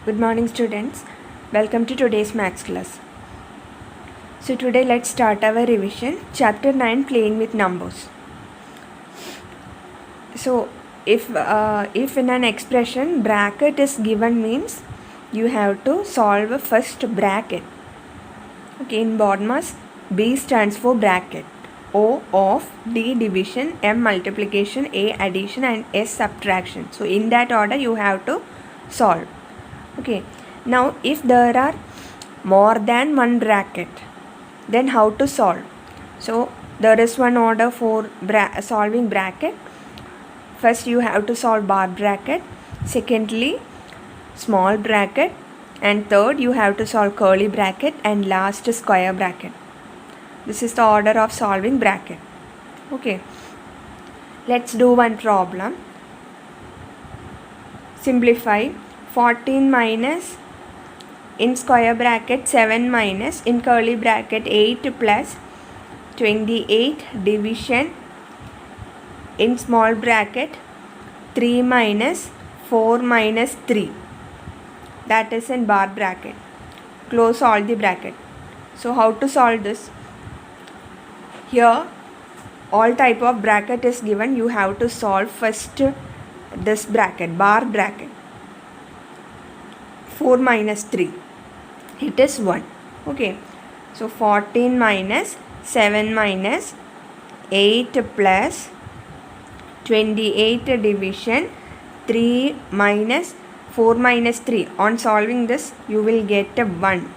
Good morning, students. Welcome to today's maths class. So today let's start our revision. Chapter 9, Playing with Numbers. So if in an expression bracket is given, means you have to solve first bracket. Okay, in BODMAS, B stands for bracket, O of, D division, M multiplication, A addition and S subtraction. So in that order you have to solve. Okay, now if there are more than one bracket, then how to solve? So there is one order for solving bracket. First you have to solve bar bracket, secondly small bracket, and third you have to solve curly bracket, and last square bracket. This is the order of solving bracket. Okay, let's do one problem. Simplify 14 minus in square bracket 7 minus in curly bracket 8 plus 28 division in small bracket 3 minus 4 minus 3, that is in bar bracket. Close all the bracket. So how to solve this? Here all type of bracket is given. You have to solve first this bracket, bar bracket. 4 minus 3, it is 1. Okay, so 14 minus 7 minus 8 plus 28 division 3 minus 4 minus 3. On solving this you will get a 1.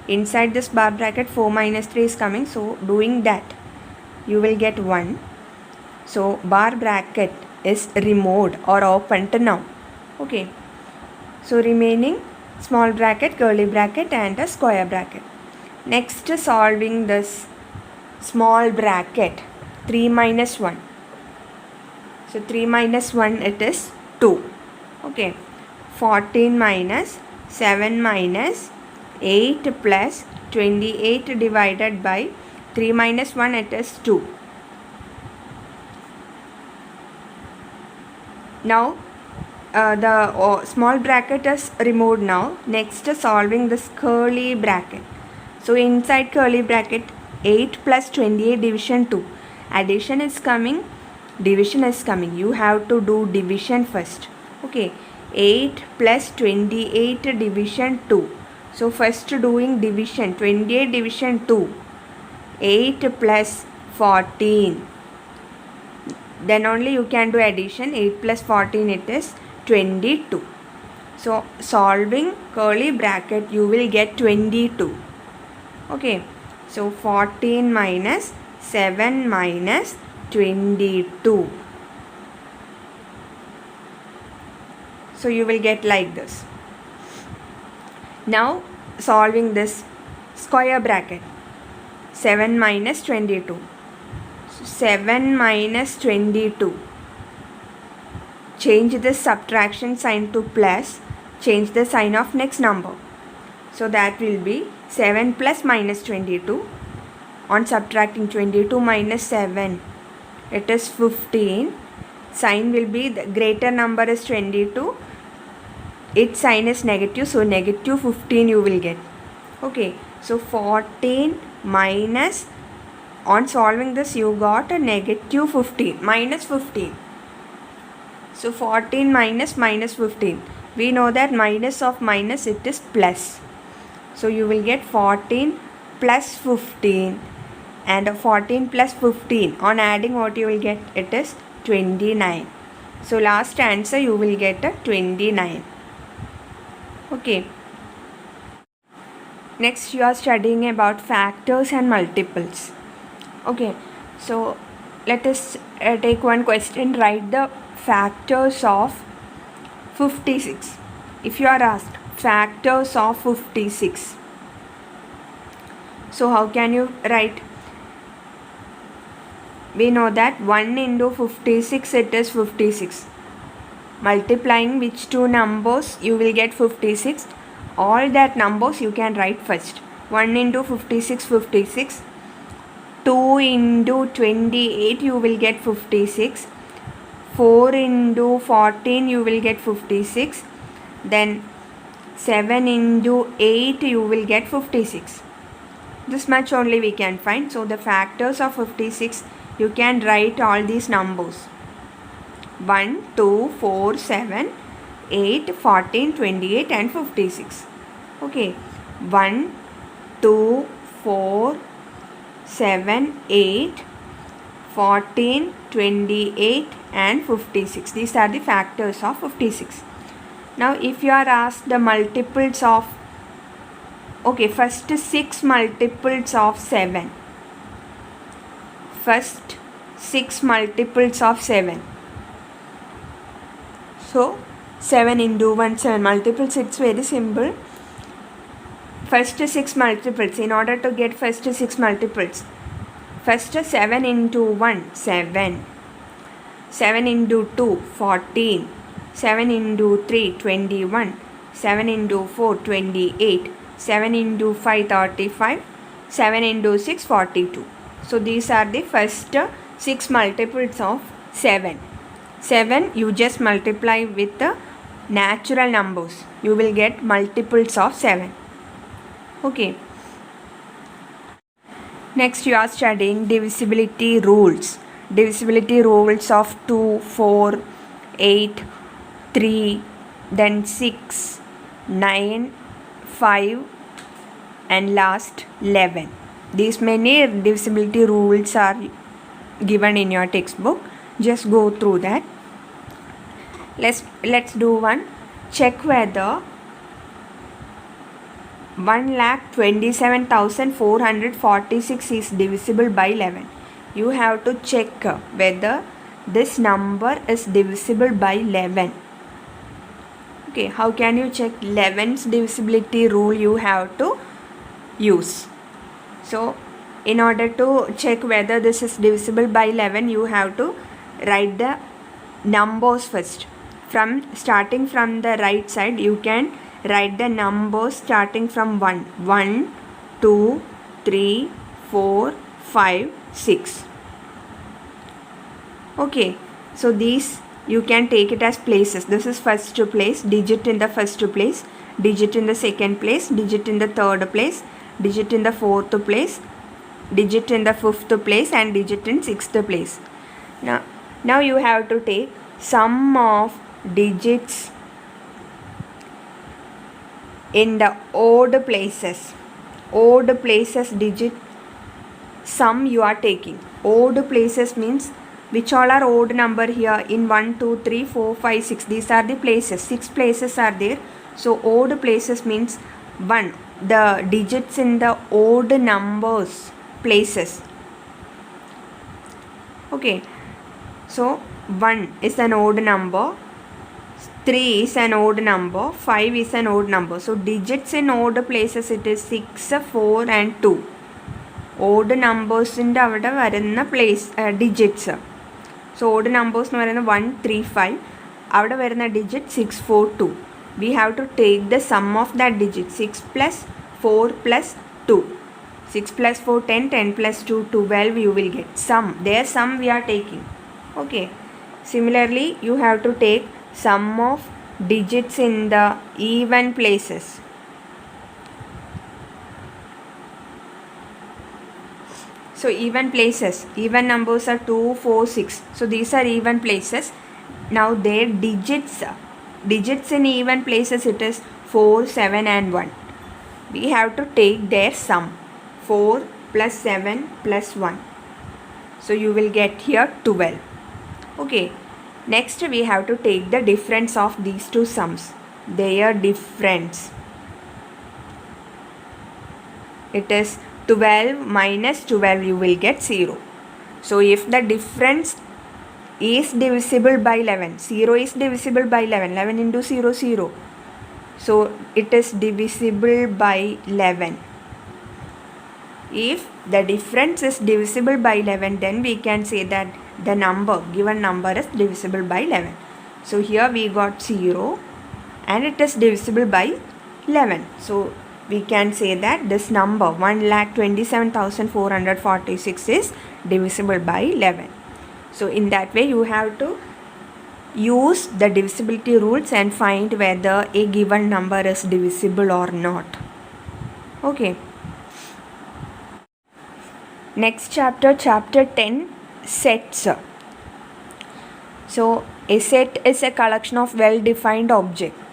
Inside this bar bracket 4 minus 3 is coming, so doing that you will get 1. So bar bracket is removed or opened now. Okay, so remaining small bracket, curly bracket and a square bracket. Next, solving this small bracket, 3 minus 1. So 3 minus 1, it is 2. Okay, 14 minus 7 minus 8 plus 28 divided by 3 minus 1, it is 2. Now the small bracket is removed now. Next, solving this curly bracket. So inside curly bracket 8 plus 28 division 2. Addition is coming, division is coming. You have to do division first. Okay, 8 plus 28 division 2. So first doing division, 28 division 2, 8 plus 14. Then only you can do addition. 8 plus 14, it is 22. So solving curly bracket you will get 22. Okay, so 14 minus 7 minus 22. So you will get like this. Now solving this square bracket, 7 minus 22. So 7 minus 22. Change the subtraction sign to plus, change the sign of next number. So that will be 7 plus minus 22. On subtracting 22 minus 7, it is 15. Sign will be, the greater number is 22. Its sign is negative, so negative 15 you will get. Okay, so 14 minus, on solving this you got a negative 15, minus 15. So 14 minus minus 15. We know that minus of minus, it is plus. So you will get 14 plus 15, and 14 plus 15. On adding what you will get, it is 29. So last answer you will get a 29. Okay. Next you are studying about factors and multiples. Okay, so let us take one question. Write the factors of 56. If you are asked factors of 56, so how can you write? We know that 1 into 56, it is 56. Multiplying which two numbers you will get 56. All that numbers you can write first. 1 into 56, 56. 2 into 28 you will get 56. 4 into 14 you will get 56. Then 7 into 8 you will get 56. This much only we can find. So the factors of 56, you can write all these numbers. 1, 2, 4, 7, 8, 14, 28 and 56. Okay. 1, 2, 4, 7, 8, 14, 28 and 56. These are the factors of 56. Now if you are asked the multiples of, okay, first 6 multiples of 7. First 6 multiples of 7. So 7 into 1, 7 multiples, it's very simple. First 6 multiples, in order to get first 6 multiples, first 7 into 1, 7. 7 into 2, 14. 7 into 3, 21. 7 into 4, 28. 7 into 5, 35. 7 into 6, 42. So these are the first 6 multiples of 7. 7 you just multiply with the natural numbers. You will get multiples of 7. Okay. Next you are studying divisibility rules. Divisibility rules of 2, 4, 8, 3, then 6, 9, 5 and last 11. These many divisibility rules are given in your textbook. Just go through that. Let's do one. Check whether 1,27,446 is divisible by 11. You have to check whether this number is divisible by 11. Okay, how can you check? 11's divisibility rule you have to use. So in order to check whether this is divisible by 11, you have to write the numbers first. Starting from the right side, you can write the numbers starting from 1. 1, 2, 3, 4, 5, 6. Okay, so these you can take it as places. This is first place, digit in the first place, digit in the second place, digit in the third place, digit in the fourth place, digit in the fifth place and digit in sixth place. Now you have to take sum of digits in the odd places. Odd places digit sum you are taking. Odd places means which all are odd number here in 1, 2, 3, 4, 5, 6. These are the places. 6 places are there. So odd places means 1. The digits in the odd numbers places. Okay. So 1 is an odd number. 3 is an odd number. 5 is an odd number. So digits in odd places it is 6, 4 and 2. Odd numbers in the place digits. So odd numbers 1, 3, 5. Avada varana digit 6, 4, 2. We have to take the sum of that digit. 6 plus 4 plus 2. 6 plus 4, 10, 10 plus 2, 12 you will get. Sum. Their sum we are taking. Okay. Similarly, you have to take sum of digits in the even places. So even places, even numbers are 2, 4, 6. So these are even places. Now their digits in even places it is 4, 7 and 1. We have to take their sum. 4 plus 7 plus 1. So you will get here 12. Okay. Next we have to take the difference of these two sums. Their difference. It is 12 minus 12 you will get 0. So if the difference is divisible by 11, 0 is divisible by 11, 11 into 0, 0. So it is divisible by 11. If the difference is divisible by 11, then we can say that the given number is divisible by 11. So here we got 0 and it is divisible by 11. So we can say that this number 1,27,446 is divisible by 11. So in that way you have to use the divisibility rules and find whether a given number is divisible or not. Okay. Next chapter, chapter 10, sets. So a set is a collection of well-defined objects.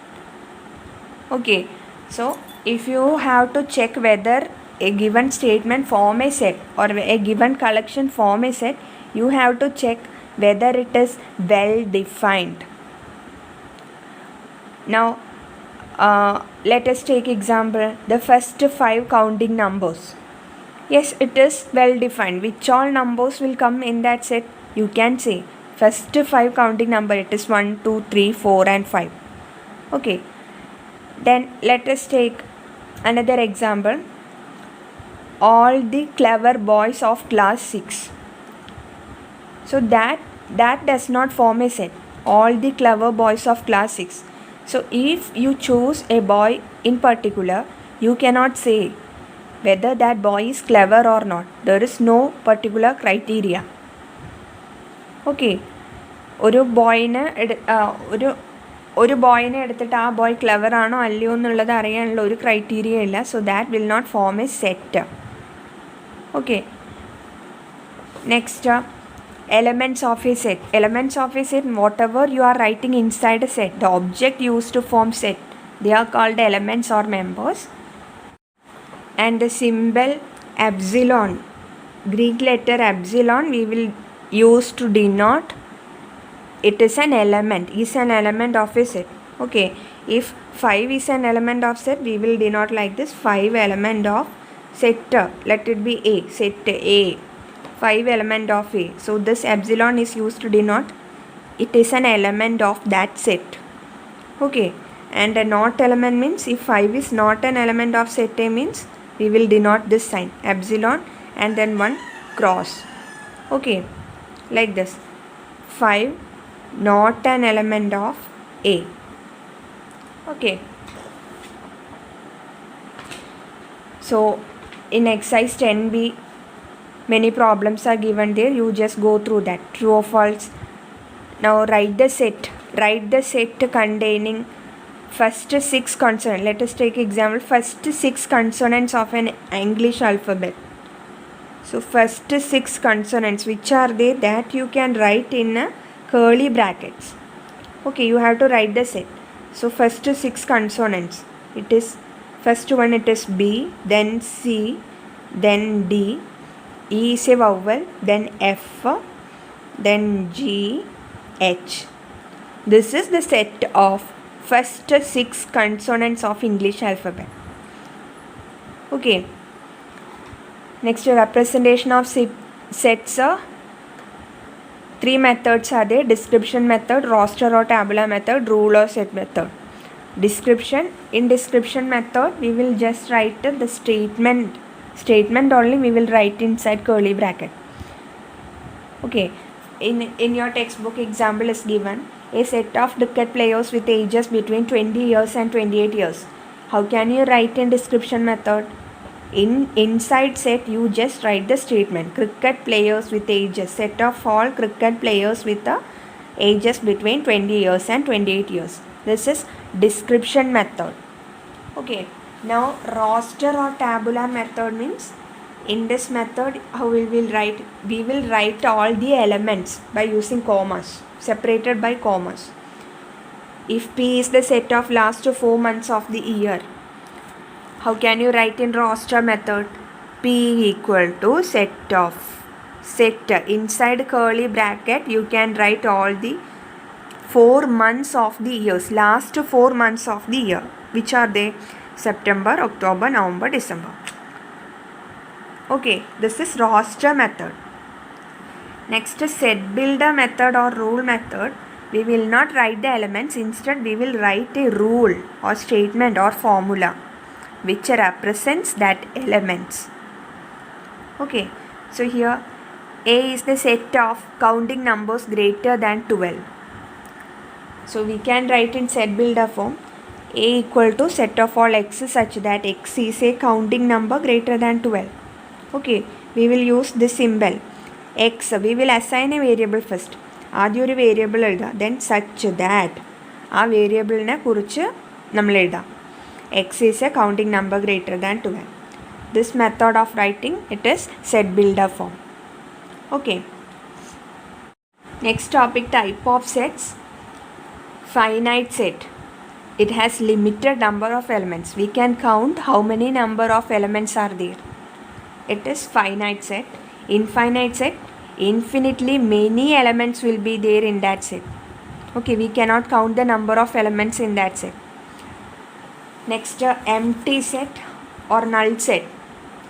Okay, so if you have to check whether a given statement form a set or a given collection form a set, you have to check whether it is well-defined. Now, let us take example, the first 5 counting numbers. Yes, it is well-defined. Which all numbers will come in that set? You can say first 5 counting number, it is 1, 2, 3, 4 and 5. Okay. Then let us take another example. All the clever boys of class 6. So that does not form a set. All the clever boys of class 6. So if you choose a boy in particular, you cannot say whether that boy is clever or not. There is no particular criteria. Okay. ഒരു ബോയിനെ എടുത്തിട്ട് ആ boy clever ആണോ അല്ലയോ എന്നുള്ളത് അറിയാനുള്ള ഒരു criteria ഇല്ല. So that will not form a set. Okay. Next, elements of a set. Elements of a set, whatever you are writing inside a set, the object used to form set, they are called elements or members. And the symbol epsilon, Greek letter epsilon, we will use to denote it is an element, is an element of a set. Okay, if 5 is an element of set, we will denote like this, 5 element of set. Let it be A, set A, 5 element of A. So this epsilon is used to denote it is an element of that set. Okay, and a not element means if 5 is not an element of set A means we will denote this sign epsilon and then one cross. Okay, like this, 5 not an element of A. Okay, so in exercise 10b many problems are given there. You just go through that, true or false. Now write the set containing first 6 consonants. Let us take example, first 6 consonants of an English alphabet. So first 6 consonants, which are they, that you can write in curly brackets. Okay, you have to write the set. So first 6 consonants, it is first one, it is B, then C, then D, E is a vowel, then F, then G, H. This is the set of first 6 consonants of English alphabet. Okay. Next, representation of sets. 3 methods are there: description method, roster or tabular method, rule or set method. Description. In description method, we will just write the statement only, we will write inside curly bracket. Okay, in your textbook example is given a set of cricket players with ages between 20 years and 28 years. How can you write in description method? Inside set you just write the statement cricket players with ages, set of all cricket players with the ages between 20 years and 28 years. This is description method. Okay. Now roster or tabular method means, in this method how we will write? We will write all the elements by using commas, separated by commas. If P is the set of last 4 months of the year, how can you write in roster method? P equal to set of, set inside curly bracket you can write all the 4 months of the years, last 4 months of the year. Which are they? September, October, November, December. Okay, this is roster method. Next, set builder method or rule method. We will not write the elements, instead we will write a rule or statement or formula which represents that elements. Okay, so here A is the set of counting numbers greater than 12. So we can write in set builder form A equal to set of all x such that x is a counting number greater than 12. Okay, we will use this symbol x. We will assign a variable first. ആദ്യം ഒരു variable എഴുതുക, then such that ആ വേരിയബിളിനെ കുറിച്ച് നമ്മൾ എഴുതാം. X is A counting number greater than 12. This method of writing it is set builder form. Okay, next topic, type of sets. Finite set. It has limited number of elements. We can count how many number of elements are there. It is finite set. Infinite set, infinitely many elements will be there in that set. Okay, we cannot count the number of elements in that set. Next, empty set or null set.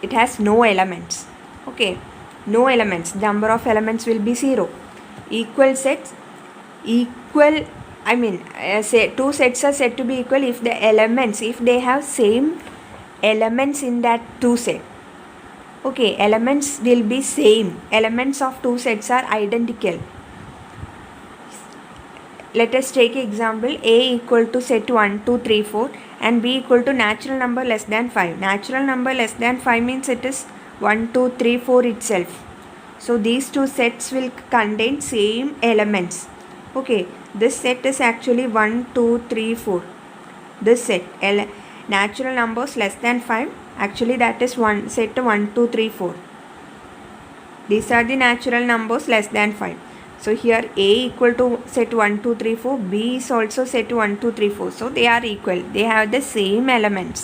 It has no elements. Okay, no elements. The number of elements will be 0. Equal sets, equal, say two sets are said to be equal if the elements, if they have same elements in that two set. Okay, elements will be same. Elements of two sets are identical. Let us take example, A equal to set 1, 2, 3, 4 and B equal to natural number less than 5. Natural number less than 5 means it is 1, 2, 3, 4 itself. So these two sets will contain same elements. Okay, this set is actually 1, 2, 3, 4. This set, natural numbers less than 5, actually that is set 1, 2, 3, 4. These are the natural numbers less than 5. So here A equal to set 1, 2, 3, 4, B is also set 1, 2, 3, 4. So they are equal, they have the same elements.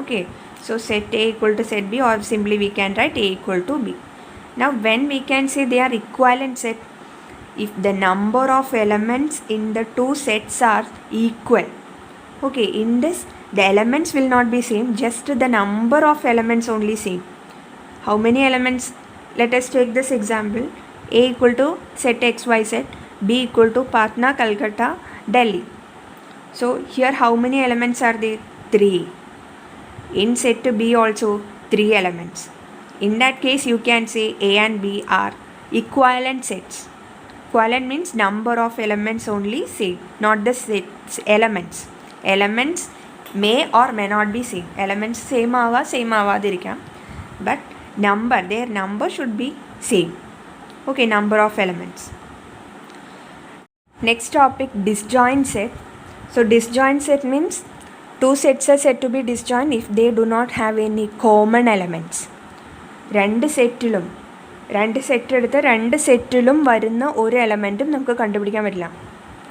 Okay, so set A equal to set B, or simply we can write A equal to B. Now when we can say they are equivalent set, if the number of elements in the two sets are equal. Okay, in this the elements will not be same, just the number of elements only same. How many elements? Let us take this example. A equal to set XYZ, B equal to Patna, Calcutta, Delhi. So here how many elements are there? 3. In set B also 3 elements. In that case you can say A and B are equivalent sets. Equivalent means number of elements only same, not the sets elements. Elements may or may not be same. Elements same avadirikkam, but number, their number should be same. Okay, number of elements. Next topic, disjoint set. So disjoint set means two sets are said to be disjoint if they do not have any common elements. രണ്ട് set എടുത്ത് രണ്ട് സെറ്റിലും വരുന്ന ഒരു എലമെൻറ്റും നമുക്ക് കണ്ടുപിടിക്കാൻ പറ്റില്ല,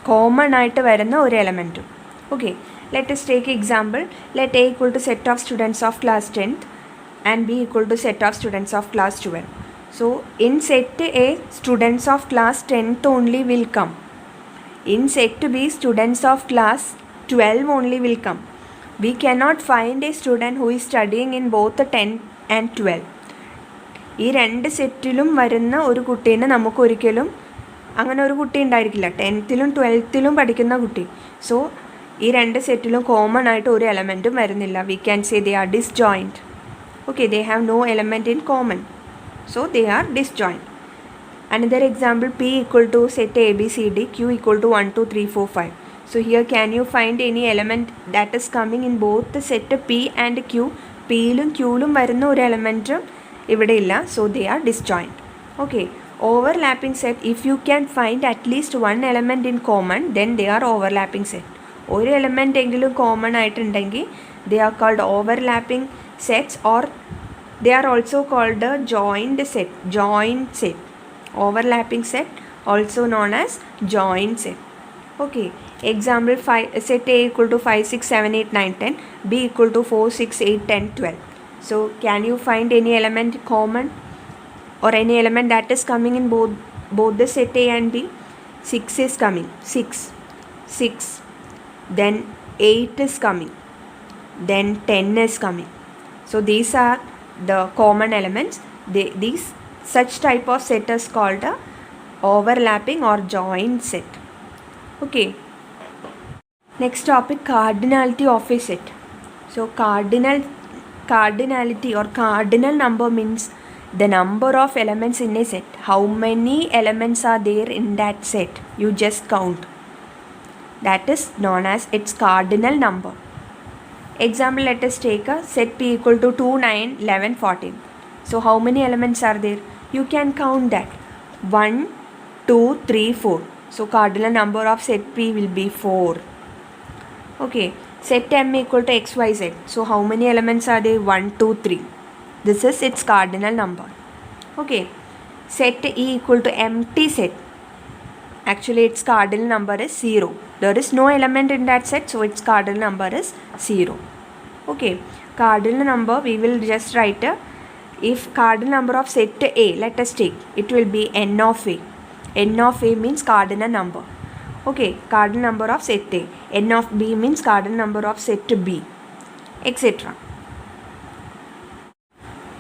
common ആയിട്ട് വരുന്ന ഒരു എലമെൻറ്റും. Okay, let us take example. Let A equal to set of students of class 10th and B equal to set of students of class 12. So in set A, students of class 10th only will come. In set B, students of class 12 only will come. We cannot find a student who is studying in both 10 and 12. ഈ രണ്ട് സെറ്റിലും വരുന്ന ഒരു കുട്ടീനെ നമുക്കൊരിക്കലും അങ്ങനെ ഒരു കുട്ടി ഉണ്ടായിരിക്കില്ല, 10th-ലും 12th-ലും പഠിക്കുന്ന കുട്ടി. സോ ഈ രണ്ട് സെറ്റിലും കോമൺ ആയിട്ട് ഒരു എലമെൻറ്റും വരുന്നില്ല. We can say they are disjoint. Okay, they have no element in common, so they are disjoint. Another example, P equal to set A, B, C, D, Q equal to 1, 2, 3, 4, 5. So here can you find any element that is coming in both the set P and Q? P-ലും Q-ലും വരുന്ന ഒരു എലമെൻറ്റും ഇവിടെ ഇല്ല, so they are disjoint. Okay, overlapping set, if you can find at least one element in common, then they are overlapping set. ഒരു element എങ്കിലും common ആയിട്ടുണ്ടെങ്കിൽ they are called overlapping sets, or they are also called the joint set. Overlapping set, also known as joint set. Okay, example, set A equal to 5, 6, 7, 8, 9, 10, B equal to 4, 6, 8, 10, 12. So can you find any element common or any element that is coming in both the set A and B? 6 is coming, 6, then 8 is coming, then 10 is coming. So these are the common elements. These such type of set is called a overlapping or joint set. Okay, next topic, cardinality of a set. So cardinality or cardinal number means the number of elements in a set. How many elements are there in that set? You just count. That is known as its cardinal number. Example, let us take a set P equal to 2, 9, 11, 14. So how many elements are there? You can count that. 1, 2, 3, 4. So cardinal number of set P will be 4. Okay, set M equal to XYZ. So how many elements are there? 1, 2, 3. This is its cardinal number. Okay, set E equal to empty set. Actually its cardinal number is 0. There is no element in that set, so its cardinal number is 0. Okay, cardinal number we will just write if cardinal number of set A, let us take, it will be n of A. N of A means cardinal number. Okay, cardinal number of set A. N of B means cardinal number of set B, etc.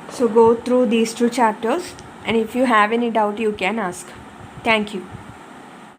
So go through these two chapters, and if you have any doubt you can ask. Thank you.